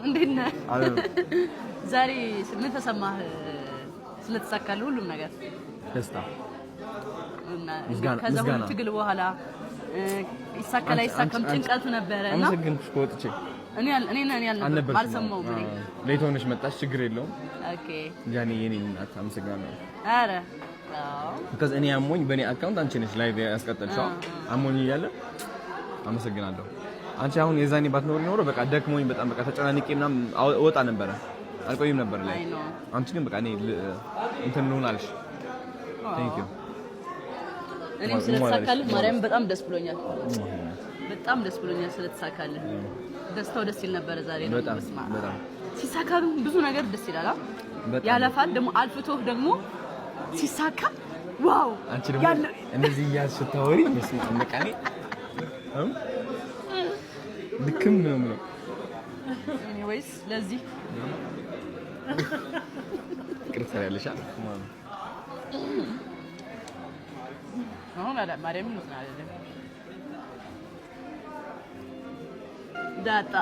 እንዴት ነህ? ዛሬ ምን ተሰማህ? ስለተሳካልህ ሁሉም ነገር ደስታ እና ከዛ ሁሉ ትግል በኋላ ይሳካል አይሳካም ጭንቀቱ ነበረና አመሰግንኩሽ ወጥቼ እኔ አልሰማሁም። ሌት ሆነሽ መጣሽ፣ ችግር የለውም። ኦኬ ያኔ የኔን እናት አመሰግናለሁ። አረ because እኔ አሞኝ በኔ አካውንት አንቺ ነሽ ላይቭ ያስቀጠልሽው። አሞኝ እያለ አመሰግናለሁ። አንቺ አሁን የዛኔ ባትኖሪ ኖሮ በቃ ደክሞኝ በጣም በቃ ተጨናንቄ ምናምን ወጣ ነበር፣ አልቆይም ነበር ላይ። አንቺ ግን በቃ እኔ እንትን ነው አልሽ። ቴንክ ዩ። እኔም ስለተሳካልህ ማርያም በጣም ደስ ብሎኛል። በጣም ደስ ብሎኛል ስለተሳካልህ። ደስታው ደስ ይል ነበር ዛሬ ነው። በጣም ሲሳካ ብዙ ነገር ደስ ይላል። ያለፋል ደግሞ አልፍቶህ ደግሞ ሲሳካ ዋው! አንቺ ደግሞ እንደዚህ ያልሽ ስታወሪ መስማት መቃኔ ልክም ነው። ኤኒዌይስ ለዚህ ቅርታ ያለሻ አሁን አላ ማርያም ነው አይደል? ዳጣ